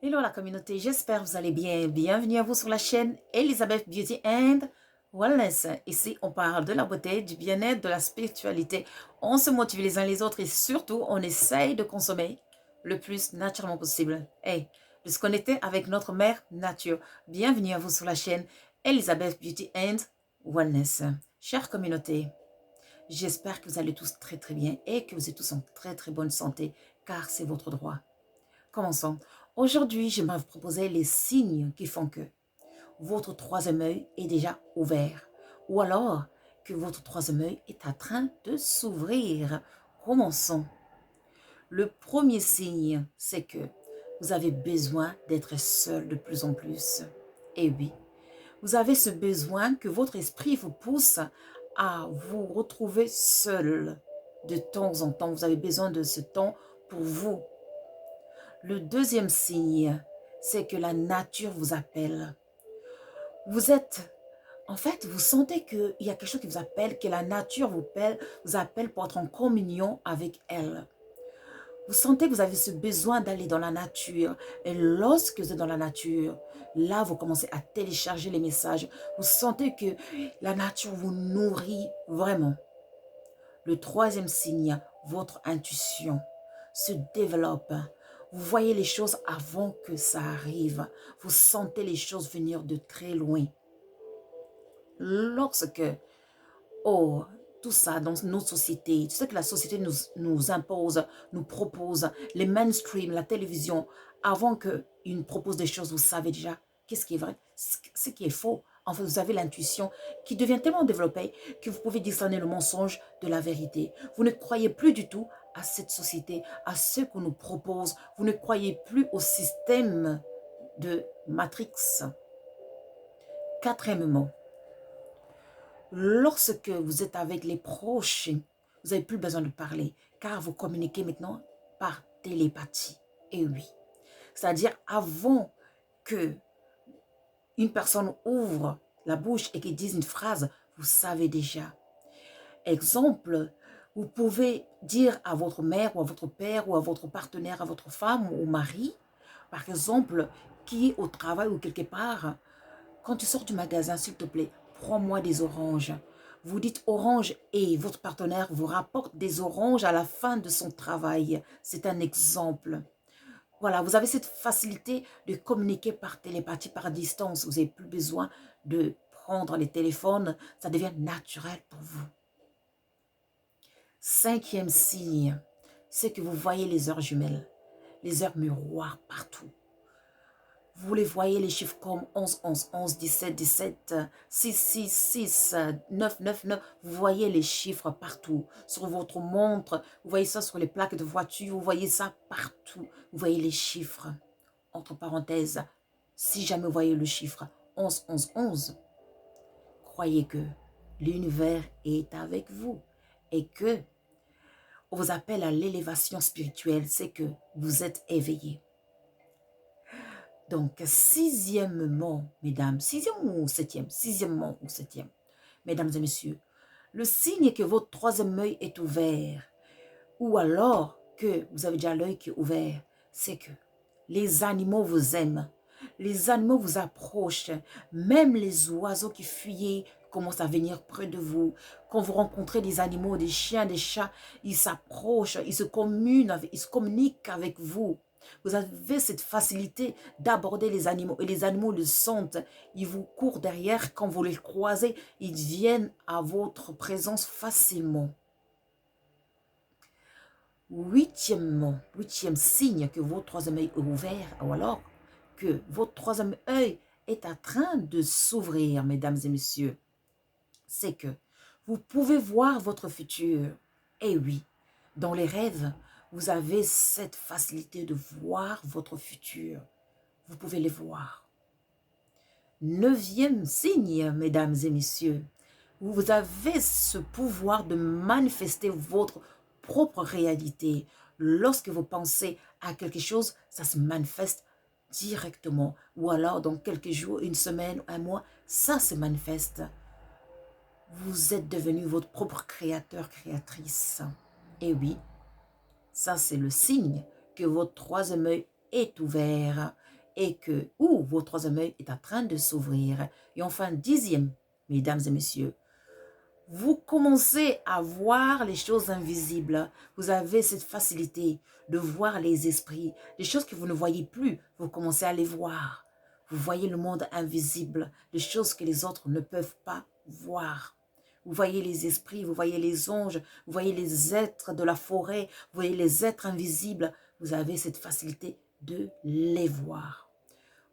Hello la communauté, j'espère que vous allez bien. Bienvenue à vous sur la chaîne Elizabeth Beauty and Wellness. Ici, on parle de la beauté, du bien-être, de la spiritualité. On se motive les uns les autres et surtout, on essaye de consommer le plus naturellement possible. Et de se connecter avec notre mère nature. Bienvenue à vous sur la chaîne Elizabeth Beauty and Wellness. Chère communauté, j'espère que vous allez tous très très bien et que vous êtes tous en très très bonne santé, car c'est votre droit. Commençons. Aujourd'hui, j'aimerais vous proposer les signes qui font que votre troisième œil est déjà ouvert ou alors que votre troisième œil est en train de s'ouvrir. Commençons. Le premier signe, c'est que vous avez besoin d'être seul de plus en plus. Et oui, vous avez ce besoin que votre esprit vous pousse à vous retrouver seul de temps en temps. Vous avez besoin de ce temps pour vous. Le deuxième signe, c'est que la nature vous appelle. Vous sentez qu'il y a quelque chose qui vous appelle, que la nature vous appelle pour être en communion avec elle. Vous sentez que vous avez ce besoin d'aller dans la nature. Et lorsque vous êtes dans la nature, là, vous commencez à télécharger les messages. Vous sentez que la nature vous nourrit vraiment. Le troisième signe, votre intuition se développe. Vous voyez les choses avant que ça arrive. Vous sentez les choses venir de très loin. Lorsque, oh, tout ça dans nos sociétés, tout ce que la société nous impose, nous propose, les mainstream, la télévision, avant qu'ils nous proposent des choses, vous savez déjà qu'est-ce qui est vrai, ce qui est faux. En fait, vous avez l'intuition qui devient tellement développée que vous pouvez discerner le mensonge de la vérité. Vous ne croyez plus du tout à cette société, à ce qu'on nous propose. Vous ne croyez plus au système de Matrix. Quatrièmement, lorsque vous êtes avec les proches, vous n'avez plus besoin de parler, car vous communiquez maintenant par télépathie. Et oui, c'est-à-dire avant que une personne ouvre la bouche et qu'il dise une phrase, vous savez déjà. Exemple, vous pouvez dire à votre mère ou à votre père ou à votre partenaire, à votre femme ou au mari, par exemple, qui est au travail ou quelque part, quand tu sors du magasin, s'il te plaît, prends-moi des oranges. Vous dites orange et votre partenaire vous rapporte des oranges à la fin de son travail. C'est un exemple. Voilà, vous avez cette facilité de communiquer par télépathie, par distance. Vous n'avez plus besoin de prendre les téléphones. Ça devient naturel pour vous. Cinquième signe, c'est que vous voyez les heures jumelles, les heures miroirs partout. Vous les voyez, les chiffres comme 11, 11, 11, 17, 17, 6, 6, 6, 9, 9, 9. Vous voyez les chiffres partout. Sur votre montre, vous voyez ça sur les plaques de voiture, vous voyez ça partout. Vous voyez les chiffres. Entre parenthèses, si jamais vous voyez le chiffre 11, 11, 11, croyez que l'univers est avec vous et que on vous appelle à l'élévation spirituelle, c'est que vous êtes éveillé. Donc, sixièmement, mesdames, sixièmement ou septième, mesdames et messieurs, le signe est que votre troisième œil est ouvert, ou alors que vous avez déjà l'œil qui est ouvert, c'est que les animaux vous aiment, les animaux vous approchent, même les oiseaux qui fuyaient commencent à venir près de vous. Quand vous rencontrez des animaux, des chiens, des chats, ils s'approchent, ils se communiquent avec vous. Vous avez cette facilité d'aborder les animaux et les animaux le sentent. Ils vous courent derrière. Quand vous les croisez, ils viennent à votre présence facilement. Huitième signe que votre troisième œil est ouvert, ou alors que votre troisième œil est en train de s'ouvrir, mesdames et messieurs, c'est que vous pouvez voir votre futur. Et oui, dans les rêves, vous avez cette facilité de voir votre futur. Vous pouvez les voir. Neuvième signe, mesdames et messieurs, vous avez ce pouvoir de manifester votre propre réalité. Lorsque vous pensez à quelque chose, ça se manifeste directement. Ou alors, dans quelques jours, une semaine, un mois, ça se manifeste. Vous êtes devenu votre propre créateur, créatrice. Et oui, ça c'est le signe que votre troisième œil est ouvert. et que, ou votre troisième œil est en train de s'ouvrir. Et enfin, 10e, mesdames et messieurs, vous commencez à voir les choses invisibles. Vous avez cette facilité de voir les esprits, les choses que vous ne voyez plus, vous commencez à les voir. Vous voyez le monde invisible, les choses que les autres ne peuvent pas voir. Vous voyez les esprits, vous voyez les anges, vous voyez les êtres de la forêt, vous voyez les êtres invisibles. Vous avez cette facilité de les voir.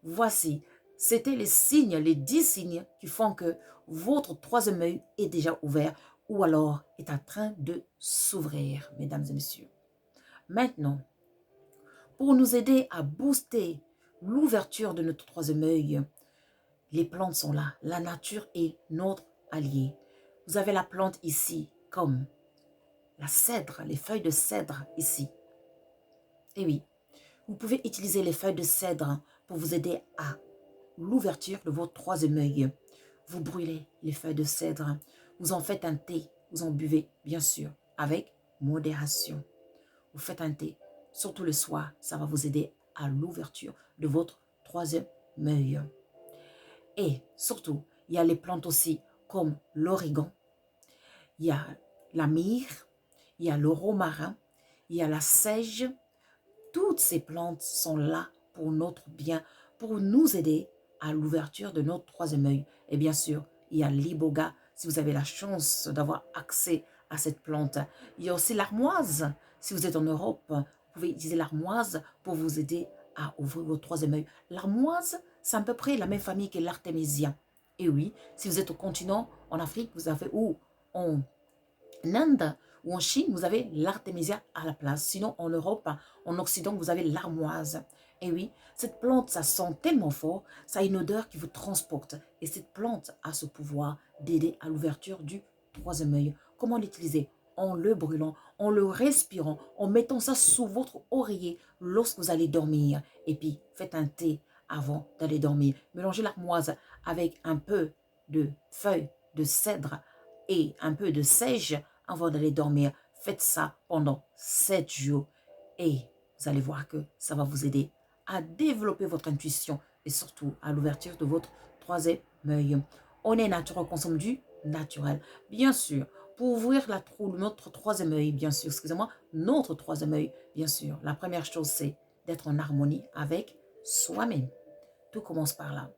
Voici, c'était les signes, les 10 signes qui font que votre troisième œil est déjà ouvert ou alors est en train de s'ouvrir, mesdames et messieurs. Maintenant, pour nous aider à booster l'ouverture de notre troisième œil, les plantes sont là. La nature est notre allié. Vous avez la plante ici, comme la cèdre, les feuilles de cèdre ici. Et oui, vous pouvez utiliser les feuilles de cèdre pour vous aider à l'ouverture de votre troisième œil. Vous brûlez les feuilles de cèdre, vous en faites un thé, vous en buvez, bien sûr, avec modération. Vous faites un thé, surtout le soir, ça va vous aider à l'ouverture de votre troisième œil. Et surtout, il y a les plantes aussi comme l'origan, il y a la myrrhe, il y a le romarin, il y a la sège. Toutes ces plantes sont là pour notre bien, pour nous aider à l'ouverture de notre troisième œil. Et bien sûr, il y a l'iboga, si vous avez la chance d'avoir accès à cette plante. Il y a aussi l'armoise. Si vous êtes en Europe, vous pouvez utiliser l'armoise pour vous aider à ouvrir votre troisième œil. L'armoise, c'est à peu près la même famille que l'artémisia. Et oui, si vous êtes au continent, en Afrique, vous avez, ou en Inde ou en Chine, vous avez l'artémisia à la place. Sinon, en Europe, en Occident, vous avez l'armoise. Et oui, cette plante, ça sent tellement fort, ça a une odeur qui vous transporte. Et cette plante a ce pouvoir d'aider à l'ouverture du troisième œil. Comment l'utiliser? En le brûlant, en le respirant, en mettant ça sous votre oreiller lorsque vous allez dormir. Et puis, faites un thé avant d'aller dormir. Mélangez l'armoise avec un peu de feuilles de cèdre et un peu de sèche avant d'aller dormir. Faites ça pendant 7 jours et vous allez voir que ça va vous aider à développer votre intuition et surtout à l'ouverture de votre troisième œil. On est naturel, on consomme du naturel. Bien sûr, pour ouvrir notre troisième œil, bien sûr, excusez-moi, notre troisième œil, bien sûr, la première chose, c'est d'être en harmonie avec soi-même. Tout commence par là.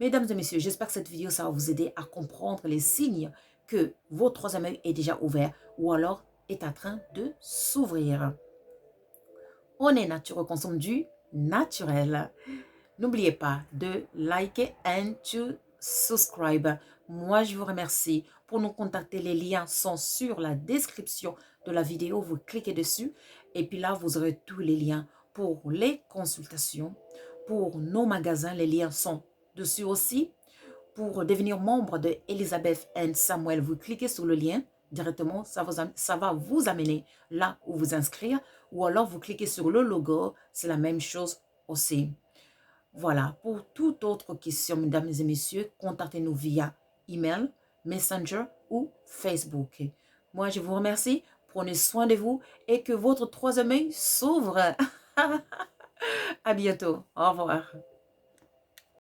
Mesdames et messieurs, j'espère que cette vidéo, ça va vous aider à comprendre les signes que votre troisième œil est déjà ouvert ou alors est en train de s'ouvrir. On est naturel, on consomme du naturel. N'oubliez pas de liker and to subscribe. Moi, je vous remercie. Pour nous contacter, les liens sont sur la description de la vidéo. Vous cliquez dessus et puis là, vous aurez tous les liens pour les consultations, pour nos magasins. Les liens sont dessus aussi. Pour devenir membre de Elizabeth and Samuel, vous cliquez sur le lien directement, ça va vous amener là où vous inscrire, ou alors vous cliquez sur le logo, c'est la même chose aussi. Voilà, pour toute autre question, mesdames et messieurs, contactez-nous via email, Messenger ou Facebook. Moi, je vous remercie, prenez soin de vous et que votre troisième œil s'ouvre. À bientôt, au revoir.